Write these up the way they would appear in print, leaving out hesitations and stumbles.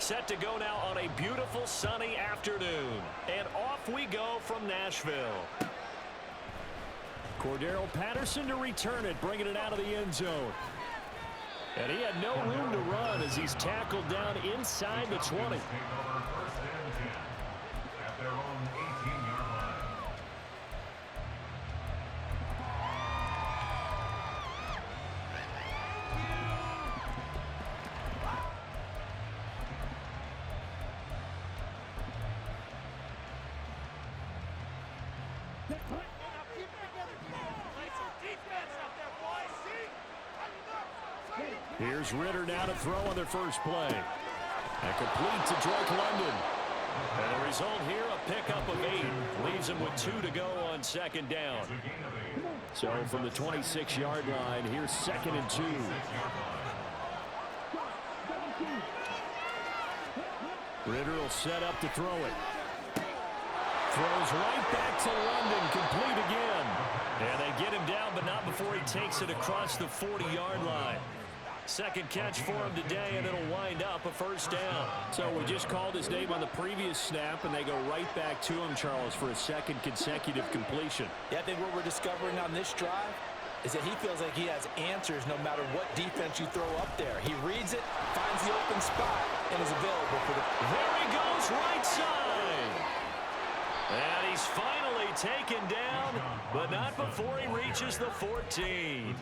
Set to go now on a beautiful sunny afternoon. And off we go from Nashville. Cordero Patterson to return it, bringing it out of the end zone. And he had no room to run as he's tackled down inside the 20. At their own 18-yard line. Here's Ritter now to throw on their first play. And complete to Drake London. And the result here, a pickup of 8. Leaves him with 2 to go on second down. So from the 26-yard line, here's 2nd and 2. Ritter will set up to throw it. Throws right back to London, complete again. And they get him down, but not before he takes it across the 40-yard line. Second catch for him today, and it'll wind up a first down. So we just called his name on the previous snap, and they go right back to him, Charles, for a second consecutive completion. Yeah, I think what we're discovering on this drive is that he feels like he has answers no matter what defense you throw up there. He reads it, finds the open spot, and is available for the... There he goes, right side. And he's finally taken down, but not before he reaches the 14.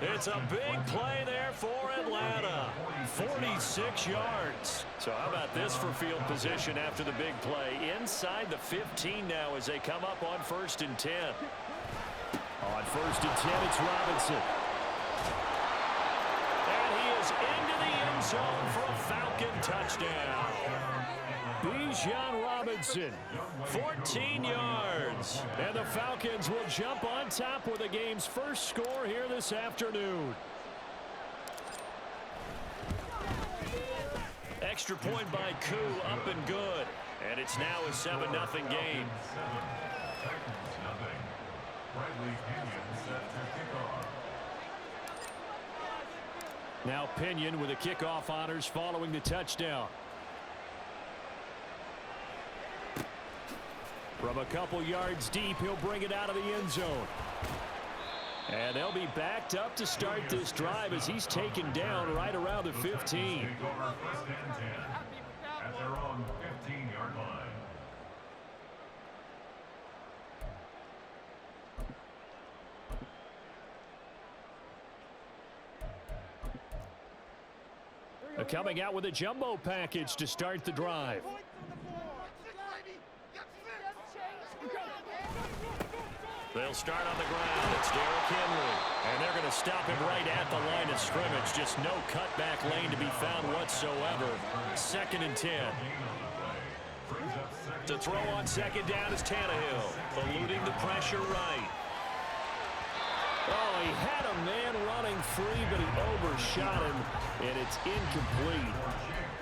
It's a big play there for Atlanta. 46 yards. So how about this for field position after the big play? Inside the 15 now as they come up on 1st and 10. On 1st and 10, it's Robinson. And he is into the end zone for a Falcon touchdown. Bijan Robinson, 14 yards. And the Falcons will jump on top with the game's first score here this afternoon. Extra point by Koo, up and good. And it's now a 7-0 game. Now Pinion with the kickoff honors following the touchdown. From a couple yards deep, he'll bring it out of the end zone. And they'll be backed up to start this drive as he's taken down right around the 15. At their own 15-yard line. Coming out with a jumbo package to start the drive. They'll start on the ground. It's Derrick Henry. And they're going to stop him right at the line of scrimmage. Just no cutback lane to be found whatsoever. 2nd and 10. To throw on second down is Tannehill. Eluding the pressure right. Oh, he had a man running free, but he overshot him, and it's incomplete.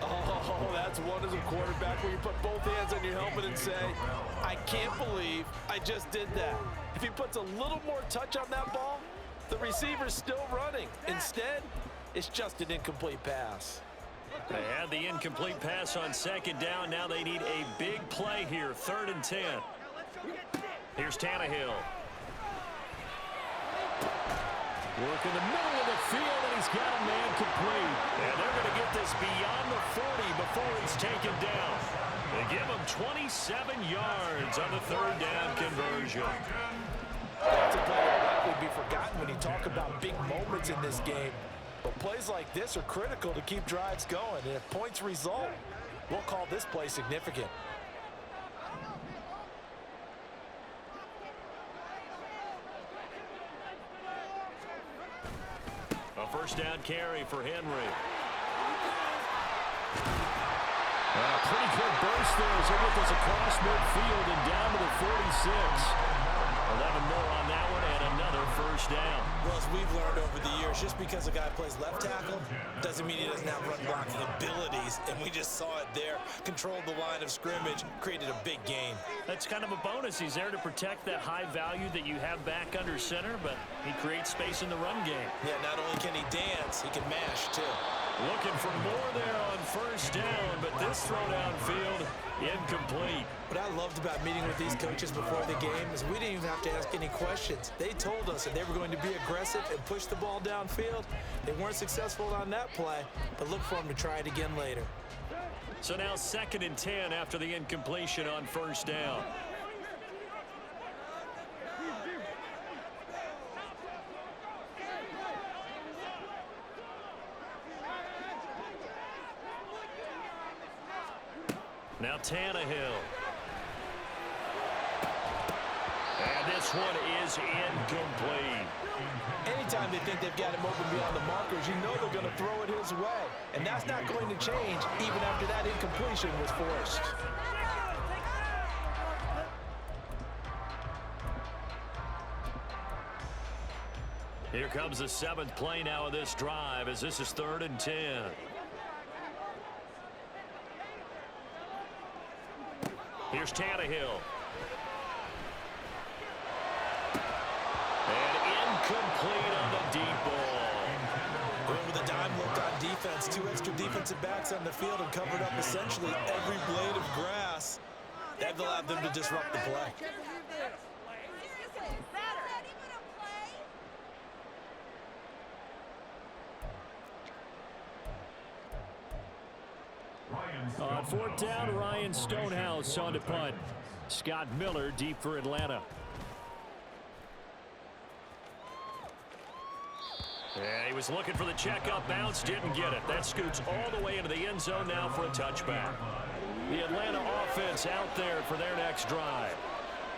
Oh, that's one as a quarterback where you put both hands on your helmet and say, I can't believe I just did that. If he puts a little more touch on that ball, the receiver's still running. Instead, it's just an incomplete pass. They had the incomplete pass on second down. Now they need a big play here, 3rd and 10. Here's Tannehill. Work in the middle of the field, and he's got a man complete. And they're going to get this beyond the 40 before it's taken down. They give him 27 yards on the 3rd down conversion. That's a play that likely be forgotten when you talk about big moments in this game. But plays like this are critical to keep drives going. And if points result, we'll call this play significant. A first down carry for Henry. A pretty good burst there as he gets us across midfield and down to the 46. 11 more on that one and another first down. Well, as we've learned over the years, just because a guy plays left tackle doesn't mean he doesn't have run blocking abilities. And we just saw it there. Controlled the line of scrimmage, created a big gain. That's kind of a bonus. He's there to protect that high value that you have back under center, but he creates space in the run game. Yeah, not only can he dance, he can mash too. Looking for more there on first down, but this throw downfield incomplete. What I loved about meeting with these coaches before the game is we didn't even have to ask any questions. They told us that they were going to be aggressive and push the ball downfield. They weren't successful on that play, but look for them to try it again later. So now 2nd and 10 after the incompletion on first down. Now Tannehill. And this one is incomplete. Anytime they think they've got him open beyond the markers, you know they're going to throw it his way. And that's not going to change even after that incompletion was forced. Here comes the 7th play now of this drive as this is 3rd and 10. Here's Tannehill. And incomplete on the deep ball. Going with a dime look on defense. 2 extra defensive backs on the field and covered up essentially every blade of grass. That allowed them to disrupt the play. On 4th down, Ryan Stonehouse on to punt. Scott Miller deep for Atlanta. And he was looking for the checkup bounce, didn't get it. That scoots all the way into the end zone now for a touchback. The Atlanta offense out there for their next drive.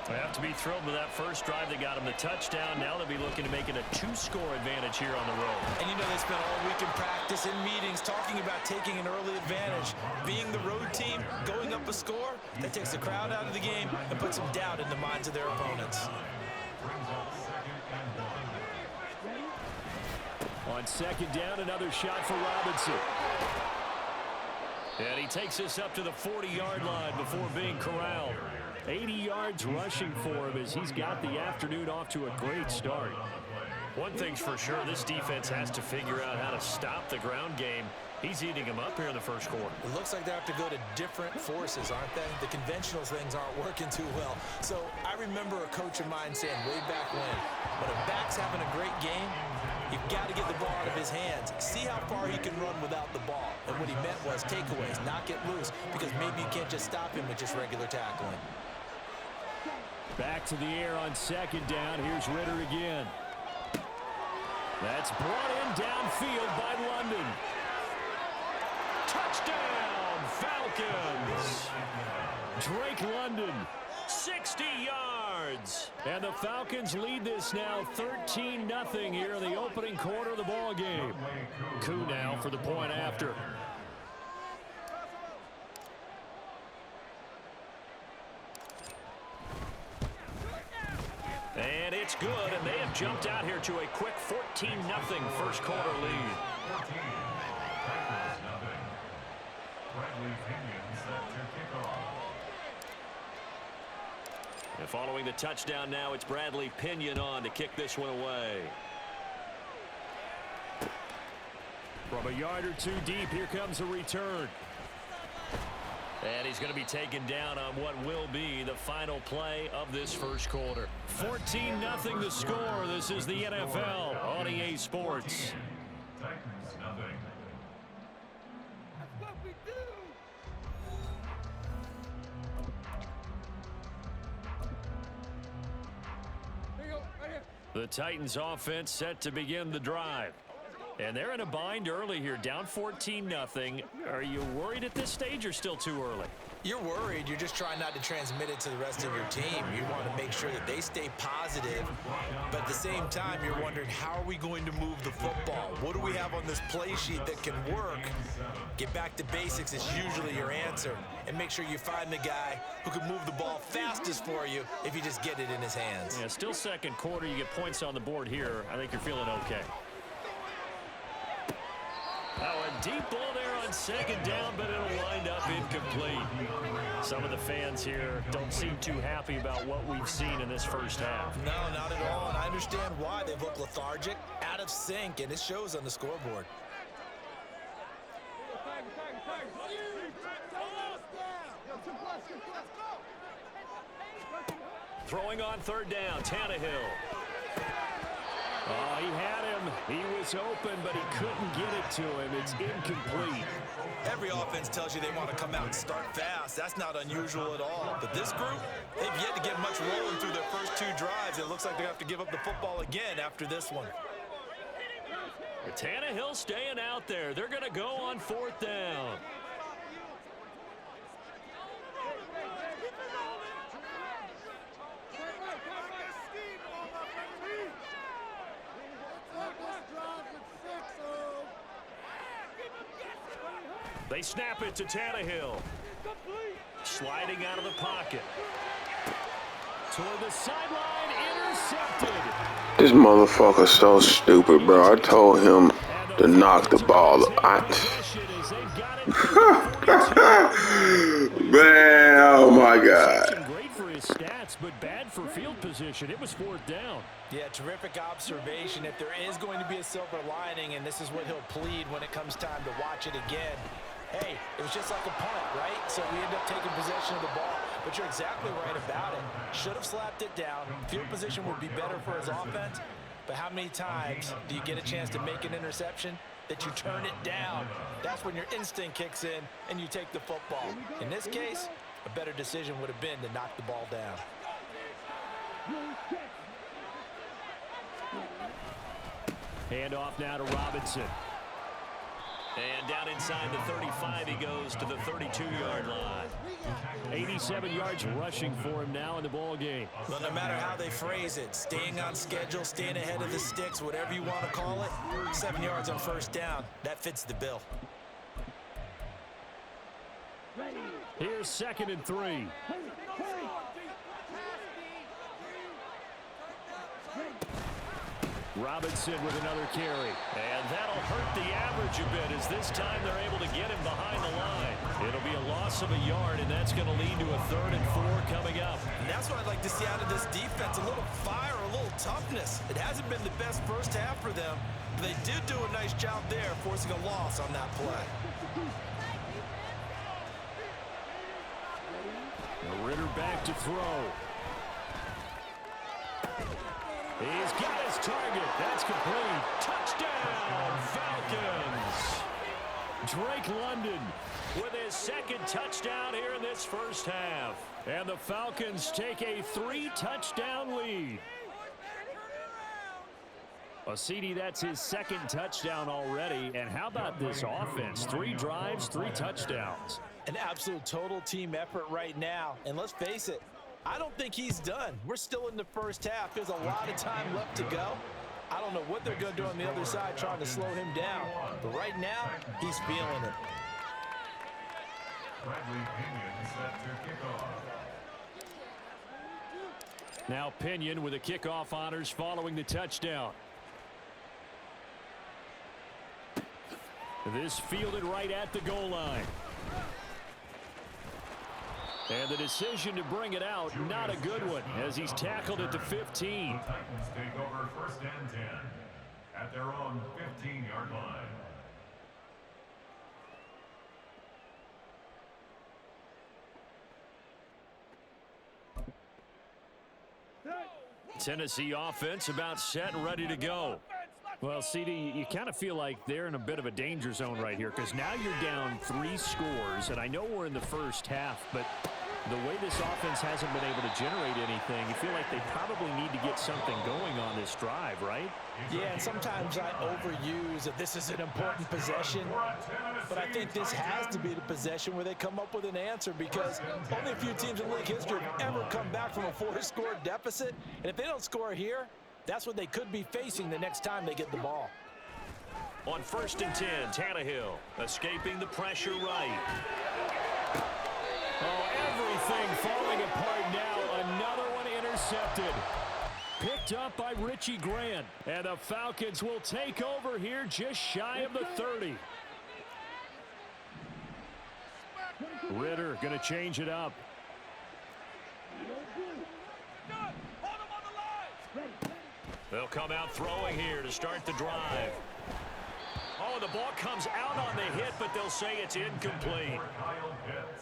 They have to be thrilled with that first drive. They got him the touchdown. Now they'll be looking to make it a 2-score advantage here on the road. And you know they spent all week in practice, in meetings, talking about taking an early advantage. Being the road team, going up a score, that takes the crowd out of the game and puts some doubt in the minds of their opponents. On 2nd down, another shot for Robinson. And he takes us up to the 40-yard line before being corralled. 80 yards rushing for him as he's got the afternoon off to a great start. One thing's for sure, this defense has to figure out how to stop the ground game. He's eating them up here in the first quarter. It looks like they have to go to different forces, aren't they? The conventional things aren't working too well. So I remember a coach of mine saying way back when a back's having a great game, you've got to get the ball out of his hands. See how far he can run without the ball. And what he meant was takeaways, not get loose, because maybe you can't just stop him with just regular tackling. Back to the air on 2nd down. Here's Ritter again. That's brought in downfield by London. Touchdown, Falcons. Drake London, 60 yards. And the Falcons lead this now 13-0 here in the opening quarter of the ball game. Koo now for the point after. And it's good, and they have jumped out here to a quick 14-0 first quarter lead. And following the touchdown now, it's Bradley Pinion on to kick this one away. From a yard or 2 deep, here comes a return. And he's going to be taken down on what will be the final play of this first quarter. 14-0 the score. This is the NFL on EA Sports. Titans, nothing. That's what we do. Here you go, right here. The Titans offense set to begin the drive. And they're in a bind early here, down 14-0. Are you worried at this stage or still too early? You're worried. You're just trying not to transmit it to the rest of your team. You want to make sure that they stay positive. But at the same time, you're wondering, how are we going to move the football? What do we have on this play sheet that can work? Get back to basics is usually your answer. And make sure you find the guy who can move the ball fastest for you if you just get it in his hands. Yeah, still second quarter. You get points on the board here. I think you're feeling okay. Oh, a deep ball there on 2nd down, but it'll wind up incomplete. Some of the fans here don't seem too happy about what we've seen in this first half. No, not at all, and I understand why. They've looked lethargic, out of sync, and it shows on the scoreboard. throwing on third down, Tannehill. Oh, he had him. He was open, but he couldn't get it to him. It's incomplete. Every offense tells you they want to come out and start fast. That's not unusual at all. But this group, they've yet to get much rolling through their first 2 drives. It looks like they have to give up the football again after this one. Tannehill staying out there. They're going to go on fourth down. They snap it to Tannehill. Sliding out of the pocket. Toward the sideline, intercepted. This motherfucker's so stupid, bro. I told him to knock the ball. Man, oh my God. Great for his stats, but bad for field position. It was fourth down. Yeah, terrific observation. If there is going to be a silver lining, and this is what he'll plead when it comes time to watch it again, hey, it was just like a punt, right? So we end up taking possession of the ball. But you're exactly right about it. Should have slapped it down. Field position would be better for his offense. But how many times do you get a chance to make an interception that you turn it down? That's when your instinct kicks in and you take the football. In this case, a better decision would have been to knock the ball down. Hand off now to Robinson. And down inside the 35, he goes to the 32-yard line. 87 yards rushing for him now in the ball game. But no matter how they phrase it, staying on schedule, staying ahead of the sticks, whatever you want to call it, 7 yards on first down, that fits the bill. Here's 2nd and 3. Robinson with another carry. And that'll hurt the average a bit as this time they're able to get him behind the line. It'll be a loss of a yard, and that's going to lead to a 3rd and 4 coming up. And that's what I'd like to see out of this defense, a little fire, a little toughness. It hasn't been the best first half for them, but they did do a nice job there forcing a loss on that play. Ritter back to throw. He's got his target. That's complete. Touchdown, Falcons. Drake London with his 2nd touchdown here in this first half. And the Falcons take a 3-touchdown lead. Well, CD, that's his 2nd touchdown already. And how about this offense? 3 drives, 3 touchdowns. An absolute total team effort right now. And let's face it, I don't think he's done. We're still in the first half. There's a lot of time left to go. I don't know what they're going to do on the other side trying to slow him down. But right now, he's feeling it. Bradley Pinion set to kick off. Now Pinion with the kickoff honors following the touchdown. This fielded right at the goal line. And the decision to bring it out, not a good one, as he's tackled at the 15. The Titans take over 1st and 10 at their own 15-yard line. Tennessee offense about set and ready to go. Well, CD, you kind of feel like they're in a bit of a danger zone right here because now you're down 3 scores, and I know we're in the first half, but the way this offense hasn't been able to generate anything, you feel like they probably need to get something going on this drive, right? Yeah, and sometimes I overuse that this is an important possession, but I think this has to be the possession where they come up with an answer because only a few teams in league history have ever come back from a 4-score deficit, and if they don't score here, that's what they could be facing the next time they get the ball. On 1st and 10, Tannehill escaping the pressure right. Oh, everything falling apart now. Another one intercepted. Picked up by Richie Grant. And the Falcons will take over here just shy of the 30. Ritter going to change it up. They'll come out throwing here to start the drive. Oh, the ball comes out on the hit, but they'll say it's incomplete.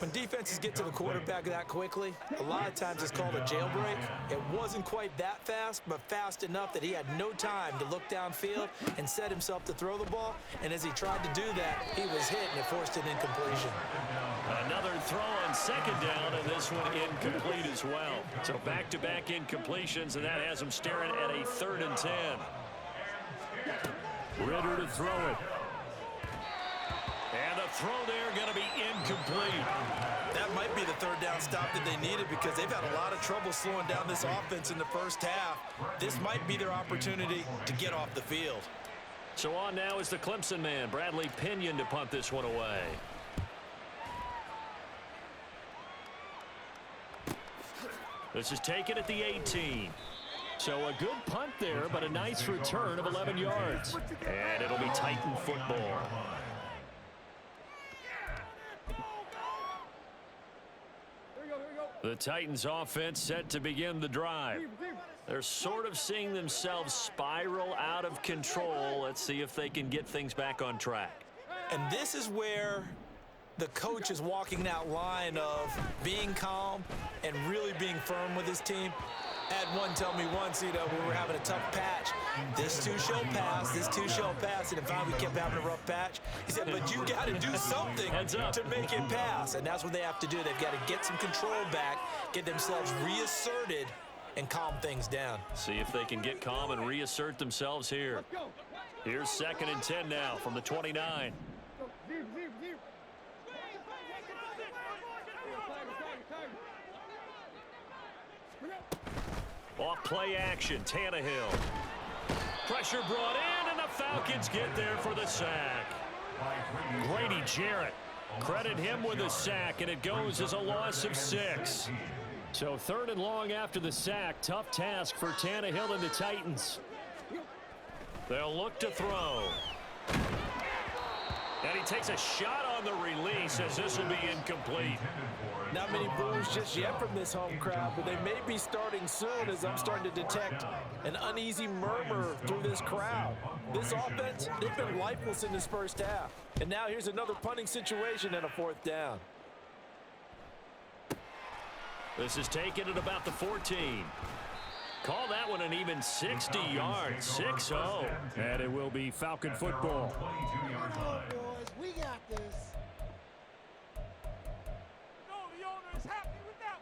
When defenses get to the quarterback that quickly, a lot of times it's called a jailbreak. It wasn't quite that fast, but fast enough that he had no time to look downfield and set himself to throw the ball. And as he tried to do that, he was hit and it forced an incompletion. Another throw on second down, and this one incomplete as well. So back-to-back incompletions, and that has him staring at a 3rd and 10. Ritter to throw it. And the throw there going to be incomplete. That might be the 3rd down stop that they needed because they've had a lot of trouble slowing down this offense in the first half. This might be their opportunity to get off the field. So on now is the Clemson man, Bradley Pinion, to punt this one away. This is taken at the 18. So a good punt there, but a nice return of 11 yards. And it'll be Titan football. The Titans offense set to begin the drive. They're sort of seeing themselves spiral out of control. Let's see if they can get things back on track. And this is where the coach is walking that line of being calm and really being firm with his team. I had one tell me once, when we were having a tough patch, this too shall pass, this too shall pass, and if we kept having a rough patch, he said, but you got to do something to make it pass, and that's what they have to do. They've got to get some control back, get themselves reasserted, and calm things down. See if they can get calm and reassert themselves here. Here's 2nd and 10 now from the 29. Off play action, Tannehill. Pressure brought in, and the Falcons get there for the sack. Grady Jarrett, credit him with a sack, and it goes as a loss of 6. So 3rd and long after the sack. Tough task for Tannehill and the Titans. They'll look to throw. And he takes a shot on the release as this will be incomplete. Not many boos just yet from this home crowd, but they may be starting soon as I'm starting to detect an uneasy murmur through this crowd. This offense, they've been lifeless in this first half. And now here's another punting situation and a 4th down. This is taken at about the 14. Call that one an even 60 yards, 6-0. And it will be Falcon football. Come on, boys. We got this. No, the owner is happy with that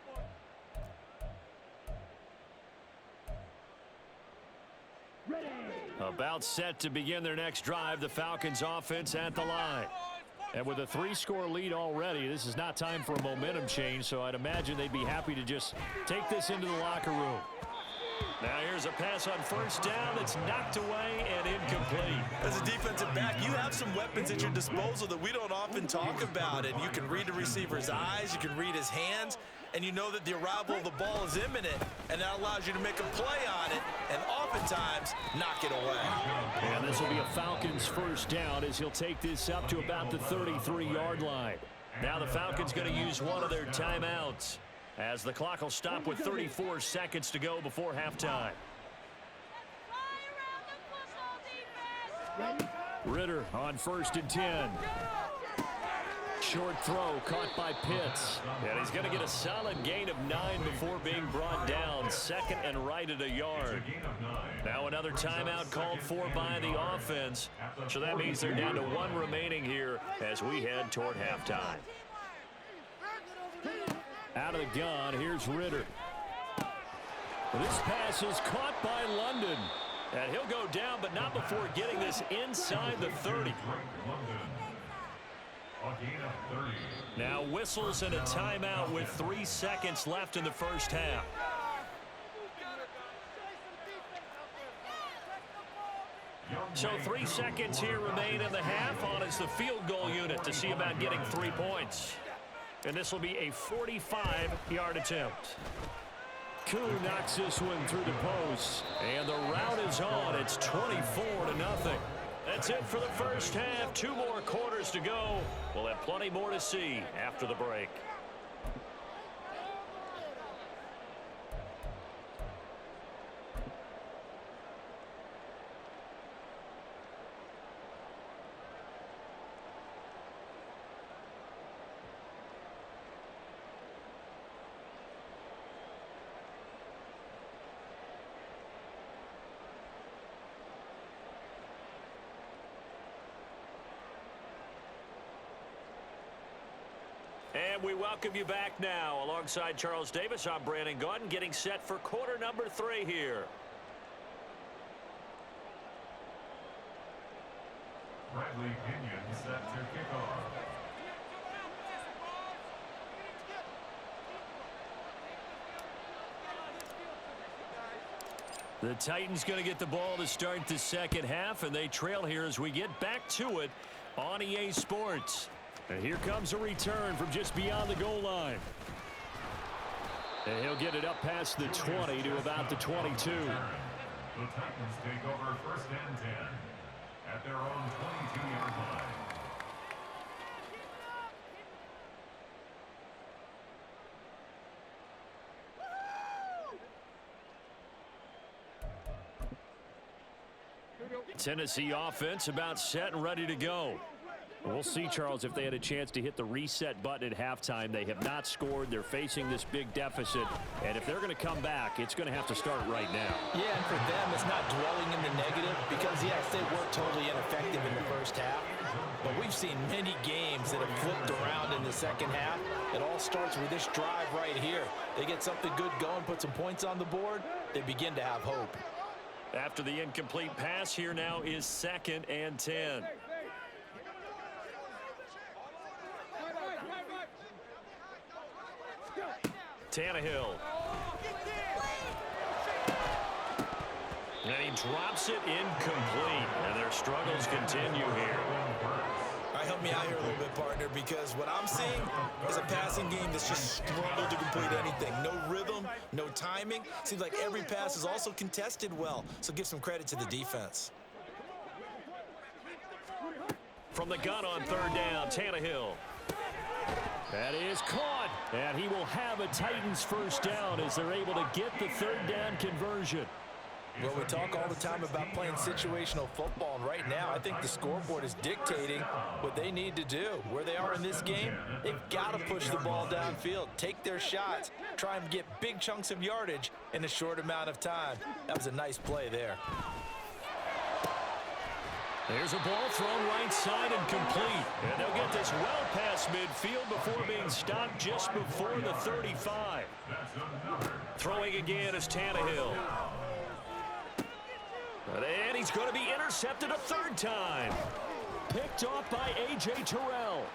one. About set to begin their next drive, the Falcons offense at the line. And with a 3-score lead already, this is not time for a momentum change, so I'd imagine they'd be happy to just take this into the locker room. Now here's a pass on 1st down that's knocked away and incomplete. As a defensive back, you have some weapons at your disposal that we don't often talk about. And you can read the receiver's eyes, you can read his hands, and you know that the arrival of the ball is imminent, and that allows you to make a play on it and oftentimes knock it away. And this will be a Falcons 1st down as he'll take this up to about the 33-yard line. Now the Falcons going to use one of their timeouts, as the clock will stop with 34 seconds to go before halftime. Ritter on 1st and 10. Short throw caught by Pitts. And he's going to get a solid gain of 9 before being brought down. 2nd and right at a yard. Now another timeout called for by the offense. So that means they're down to 1 remaining here as we head toward halftime. Out of the gun, here's Ritter. This pass is caught by London. And he'll go down, but not before getting this inside the 30. Now whistles and a timeout with 3 seconds left in the first half. So 3 seconds here remain in the half. On is the field goal unit to see about getting 3 points. And this will be a 45-yard attempt. Koo knocks this one through the post. And the route is on. It's 24-0. That's it for the first half. 2 more quarters to go. We'll have plenty more to see after the break. And we welcome you back now. Alongside Charles Davis, I'm Brandon Gaudin, getting set for quarter number 3 here. Bradley Pinion set to kick off. The Titans going to get the ball to start the second half, and they trail here as we get back to it on EA Sports. And here comes a return from just beyond the goal line. And he'll get it up past the 20 to about the 22. The Titans take over first and 10 at their own 22-yard line. Tennessee offense about set and ready to go. We'll see, Charles, if they had a chance to hit the reset button at halftime. They have not scored. They're facing this big deficit. And if they're going to come back, it's going to have to start right now. Yeah, and for them, it's not dwelling in the negative because, yes, they were totally ineffective in the first half. But we've seen many games that have flipped around in the second half. It all starts with this drive right here. They get something good going, put some points on the board, they begin to have hope. After the incomplete pass, here now is 2nd and 10. Tannehill. And he drops it incomplete. And their struggles continue here. All right, help me out here a little bit, partner, because what I'm seeing is a passing game that's just struggled to complete anything. No rhythm, no timing. Seems like every pass is also contested well, so give some credit to the defense. From the gun on 3rd down, Tannehill. That is caught, and he will have a Titans first down as they're able to get the 3rd down conversion. Well, we talk all the time about playing situational football, and right now I think the scoreboard is dictating what they need to do. Where they are in this game, they've got to push the ball downfield, take their shots, try and get big chunks of yardage in a short amount of time. That was a nice play there. There's a ball thrown right side and complete. And they'll get this well past midfield before being stopped just before the 35. Throwing again is Tannehill. And he's going to be intercepted a 3rd time. Picked off by A.J. Terrell.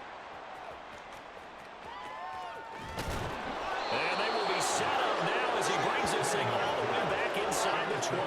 And they will be set up now as he brings this thing all the way back inside the 20.